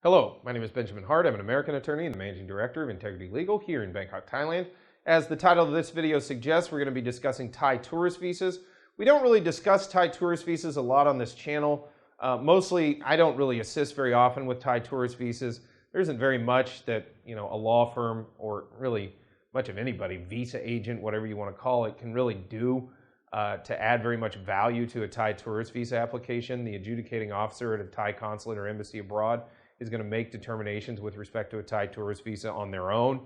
Hello, my name is Benjamin Hart. I'm an American attorney and the Managing Director of Integrity Legal here in Bangkok, Thailand. As the title of this video suggests, we're going to be discussing Thai tourist visas. We don't really discuss Thai tourist visas a lot on this channel. Mostly, I don't really assist very often with Thai tourist visas. There isn't very much that, a law firm or really much of anybody, visa agent, whatever you want to call it, can really do to add very much value to a Thai tourist visa application. The adjudicating officer at a Thai consulate or embassy abroad is going to make determinations with respect to a Thai tourist visa on their own.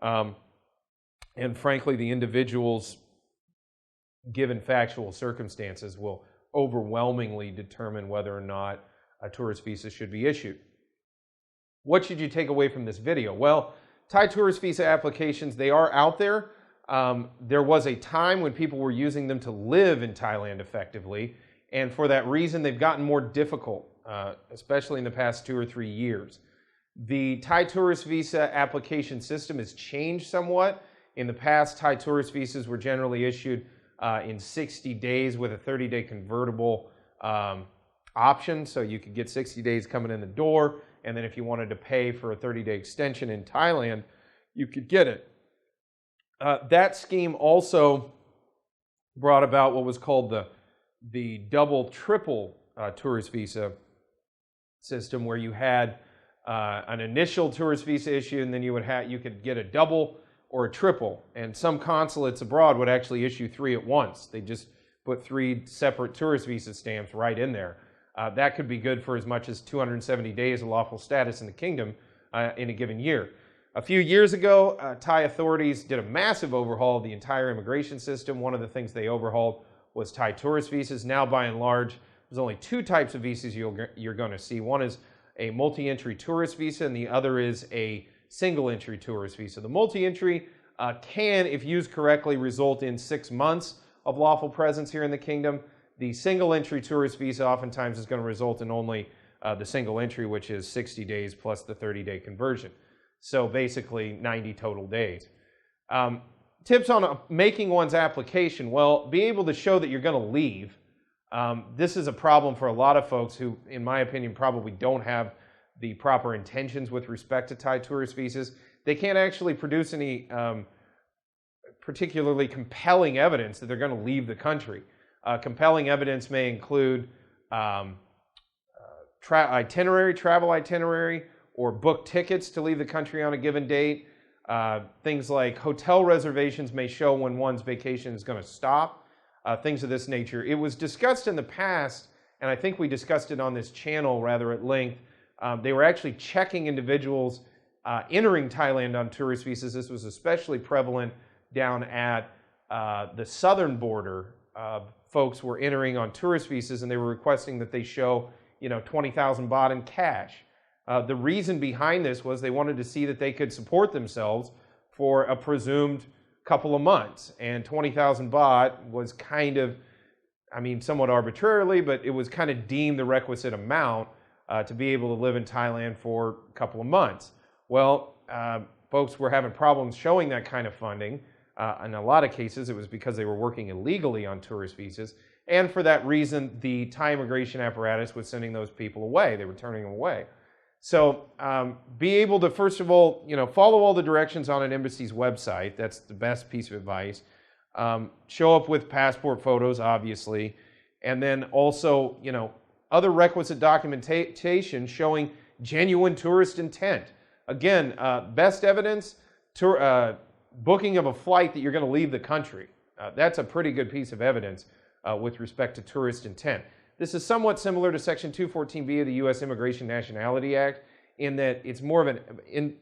And frankly, the individuals, given factual circumstances, will overwhelmingly determine whether or not a tourist visa should be issued. What should you take away from this video? Well, Thai tourist visa applications, they are out there. There was a time when people were using them to live in Thailand effectively, and for that reason, they've gotten more difficult, especially in the past 2 or 3 years. The Thai tourist visa application system has changed somewhat. In the past, Thai tourist visas were generally issued in 60 days with a 30-day convertible option, so you could get 60 days coming in the door, and then if you wanted to pay for a 30-day extension in Thailand, you could get it. That scheme also brought about what was called the double, triple tourist visa system, where you had an initial tourist visa issue, and then you could get a double or a triple. And some consulates abroad would actually issue 3 at once. They just put 3 separate tourist visa stamps right in there. That could be good for as much as 270 days of lawful status in the kingdom in a given year. A few years ago, Thai authorities did a massive overhaul of the entire immigration system. One of the things they overhauled was Thai tourist visas. Now, by and large, there's only 2 types of visas you're going to see. One is a multi-entry tourist visa, and the other is a single-entry tourist visa. The multi-entry can, if used correctly, result in 6 months of lawful presence here in the kingdom. The single-entry tourist visa oftentimes is going to result in only the single entry, which is 60 days plus the 30-day conversion. So basically 90 total days. Tips on making one's application. Well, be able to show that you're going to leave. This is a problem for a lot of folks who, in my opinion, probably don't have the proper intentions with respect to Thai tourist visas. They can't actually produce any particularly compelling evidence that they're going to leave the country. Compelling evidence may include travel itinerary, or book tickets to leave the country on a given date. Things like hotel reservations may show when one's vacation is going to stop. Things of this nature. It was discussed in the past, and I think we discussed it on this channel rather at length. They were actually checking individuals entering Thailand on tourist visas. This was especially prevalent down at the southern border. Folks were entering on tourist visas, and they were requesting that they show, 20,000 baht in cash. The reason behind this was they wanted to see that they could support themselves for a presumed couple of months. And 20,000 baht was kind of, somewhat arbitrarily, but it was kind of deemed the requisite amount to be able to live in Thailand for a couple of months. Well, folks were having problems showing that kind of funding. In a lot of cases, it was because they were working illegally on tourist visas. And for that reason, the Thai immigration apparatus was sending those people away. They were turning them away. So be able to, first of all, follow all the directions on an embassy's website. That's the best piece of advice. Show up with passport photos, obviously. And then also, other requisite documentation showing genuine tourist intent. Again, best evidence, booking of a flight that you're going to leave the country. That's a pretty good piece of evidence with respect to tourist intent. This is somewhat similar to Section 214B of the U.S. Immigration Nationality Act in that it's more of it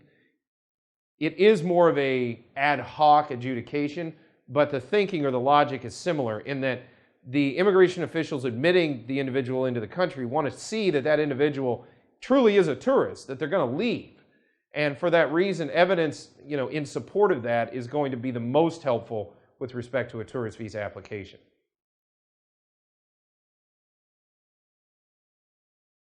is more of a ad hoc adjudication, but the thinking or the logic is similar in that the immigration officials admitting the individual into the country want to see that that individual truly is a tourist, that they're going to leave. And for that reason, evidence, in support of that is going to be the most helpful with respect to a tourist visa application.